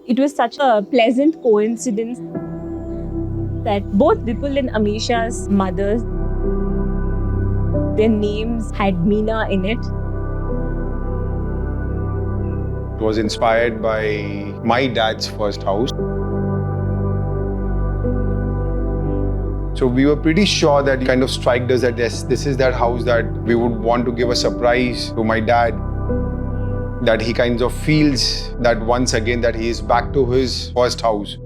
It was such a pleasant coincidence that both Vipul and Amisha's mothers, their names had Meena in it. It was inspired by my dad's first house. So we were pretty sure that it kind of struck us that yes, this is that house that we would want to give a surprise to my dad. That he kind of feels that once again that he is back to his first house.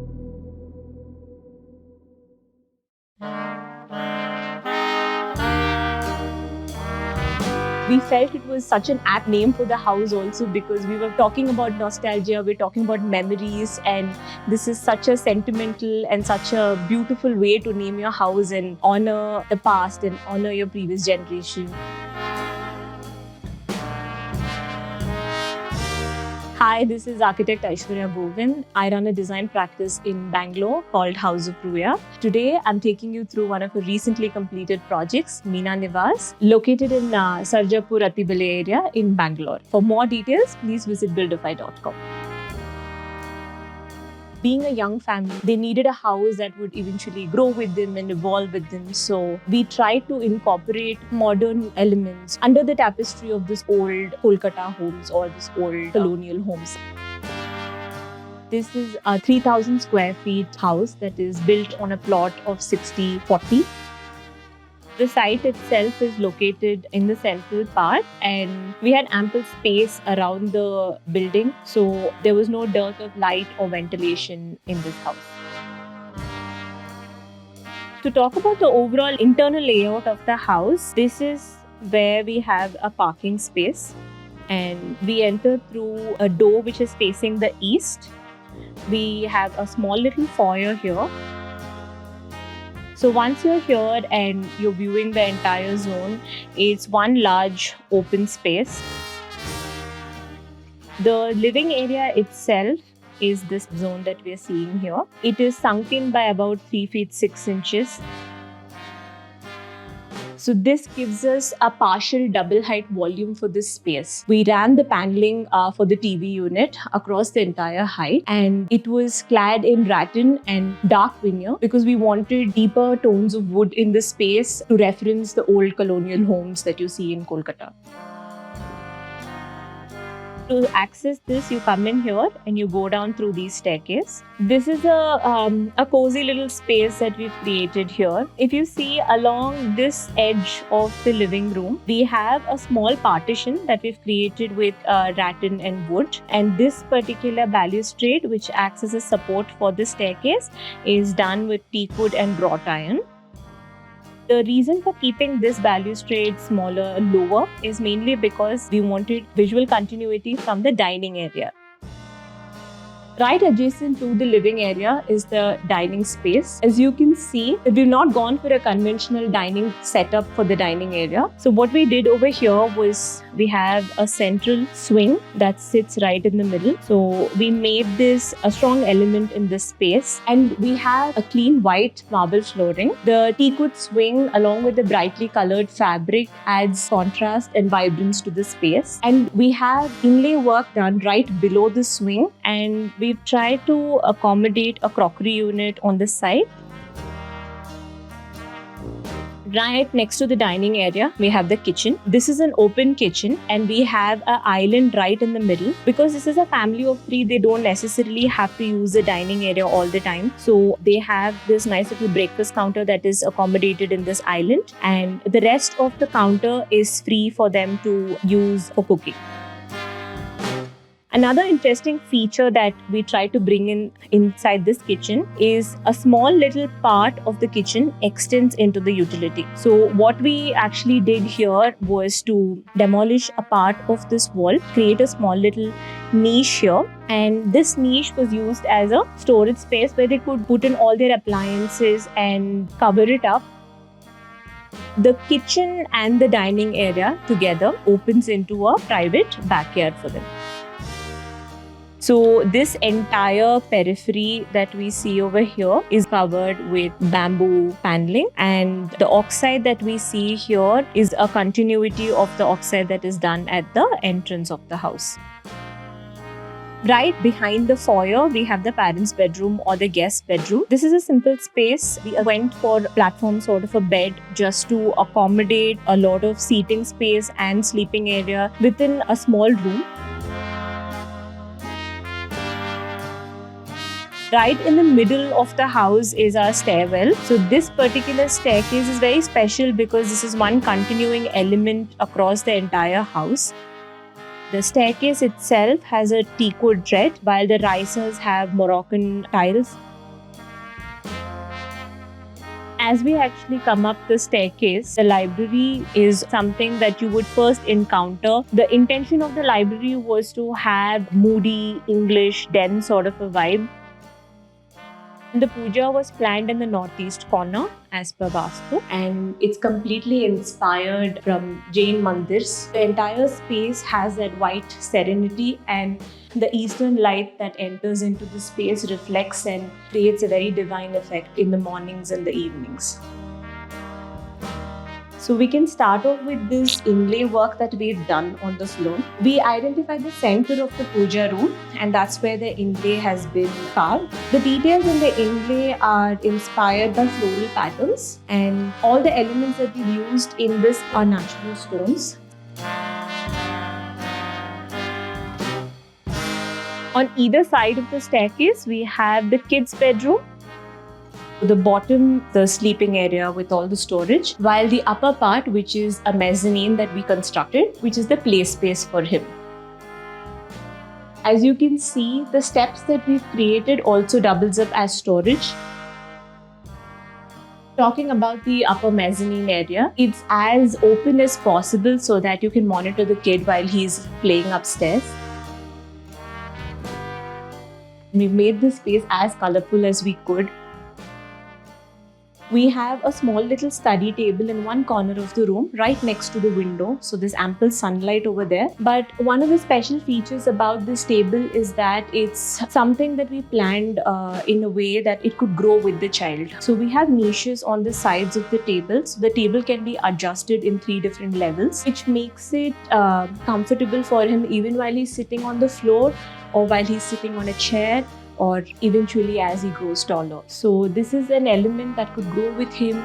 We felt it was such an apt name for the house also because we were talking about nostalgia, we're talking about memories, and this is such a sentimental and such a beautiful way to name your house and honor the past and honor your previous generation. Hi, this is architect Aishwarya Govind. I run a design practice in Bangalore called House of Ruya. Today, I'm taking you through one of our recently completed projects, Meena Nivas, located in Sarjapur Atibale area in Bangalore. For more details, please visit buildofy.com. Being a young family, they needed a house that would eventually grow with them and evolve with them. So we tried to incorporate modern elements under the tapestry of this old Kolkata homes or this old colonial homes. This is a 3,000 square feet house that is built on a plot of 60-40. The site itself is located in the central part and we had ample space around the building, so there was no dearth of light or ventilation in this house. To talk about the overall internal layout of the house, this is where we have a parking space and we enter through a door which is facing the east. We have a small little foyer here. So once you're here and you're viewing the entire zone, it's one large open space. The living area itself is this zone that we're seeing here. It is sunk in by about 3 feet 6 inches. So this gives us a partial double height volume for this space. We ran the paneling for the TV unit across the entire height and it was clad in rattan and dark veneer because we wanted deeper tones of wood in the space to reference the old colonial homes that you see in Kolkata. To access this, you come in here and you go down through these staircase. This is a cozy little space that we've created here. If you see along this edge of the living room, we have a small partition that we've created with rattan and wood. And this particular balustrade, which acts as a support for the staircase, is done with teak wood and wrought iron. The reason for keeping this balustrade smaller, lower, is mainly because we wanted visual continuity from the dining area. Right adjacent to the living area is the dining space. As you can see, we've not gone for a conventional dining setup for the dining area. So what we did over here was we have a central swing that sits right in the middle. So we made this a strong element in this space. And we have a clean white marble flooring. The teakwood swing along with the brightly colored fabric adds contrast and vibrance to the space. And we have inlay work done right below the swing, and we've tried to accommodate a crockery unit on the side. Right next to the dining area, we have the kitchen. This is an open kitchen and we have an island right in the middle. Because this is a family of 3, they don't necessarily have to use the dining area all the time. So they have this nice little breakfast counter that is accommodated in this island. And the rest of the counter is free for them to use for cooking. Another interesting feature that we try to bring in inside this kitchen is a small little part of the kitchen extends into the utility. So what we actually did here was to demolish a part of this wall, create a small little niche here, and this niche was used as a storage space where they could put in all their appliances and cover it up. The kitchen and the dining area together opens into a private backyard for them. So this entire periphery that we see over here is covered with bamboo paneling, and the oxide that we see here is a continuity of the oxide that is done at the entrance of the house. Right behind the foyer, we have the parents' bedroom or the guest bedroom. This is a simple space. We went for platform sort of a bed just to accommodate a lot of seating space and sleeping area within a small room. Right in the middle of the house is our stairwell. So this particular staircase is very special because this is one continuing element across the entire house. The staircase itself has a teakwood tread, while the risers have Moroccan tiles. As we actually come up the staircase, the library is something that you would first encounter. The intention of the library was to have moody, English, dense sort of a vibe. The puja was planned in the northeast corner as per Vastu, and it's completely inspired from Jain mandirs. The entire space has that white serenity, and the eastern light that enters into the space reflects and creates a very divine effect in the mornings and the evenings. So we can start off with this inlay work that we've done on the floor. We identified the center of the puja room, and that's where the inlay has been carved. The details in the inlay are inspired by floral patterns, and all the elements that we've used in this are natural stones. On either side of the staircase, we have the kids' bedroom. The bottom, the sleeping area with all the storage, while the upper part, which is a mezzanine that we constructed, which is the play space for him. As you can see, the steps that we've created also doubles up as storage. Talking about the upper mezzanine area, it's as open as possible so that you can monitor the kid while he's playing upstairs. We made the space as colorful as we could. We have a small little study table in one corner of the room, right next to the window, so there's ample sunlight over there. But one of the special features about this table is that it's something that we planned in a way that it could grow with the child. So we have niches on the sides of the table, so the table can be adjusted in 3 different levels, which makes it comfortable for him even while he's sitting on the floor or while he's sitting on a chair, or eventually as he grows taller. So this is an element that could grow with him.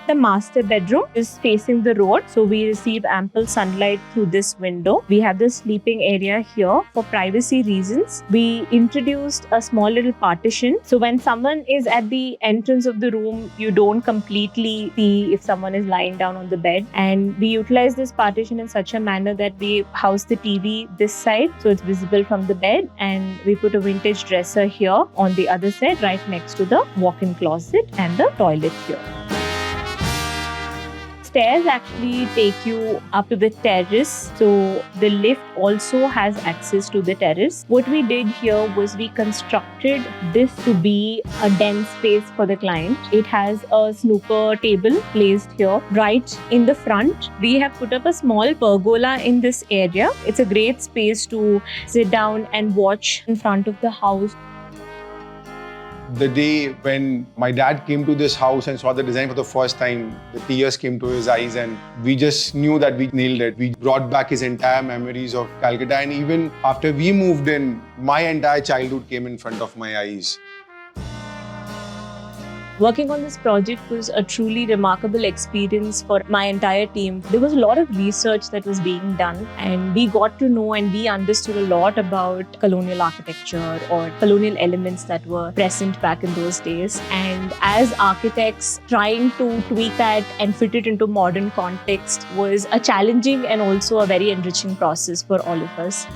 The master bedroom is facing the road, so we receive ample sunlight through this window. We have the sleeping area here. For privacy reasons, we introduced a small little partition. So when someone is at the entrance of the room, you don't completely see if someone is lying down on the bed. And we utilize this partition in such a manner that we house the TV this side, so it's visible from the bed. And we put a vintage dresser here on the other side, right next to the walk-in closet and the toilet here. Stairs actually take you up to the terrace, so the lift also has access to the terrace. What we did here was we constructed this to be a den space for the client. It has a snooker table placed here. Right in the front, we have put up a small pergola in this area. It's a great space to sit down and watch in front of the house. The day when my dad came to this house and saw the design for the first time, the tears came to his eyes, and we just knew that we nailed it. We brought back his entire memories of Calcutta, and even after we moved in, my entire childhood came in front of my eyes. Working on this project was a truly remarkable experience for my entire team. There was a lot of research that was being done, and we got to know and we understood a lot about colonial architecture or colonial elements that were present back in those days. And as architects, trying to tweak that and fit it into modern context was a challenging and also a very enriching process for all of us.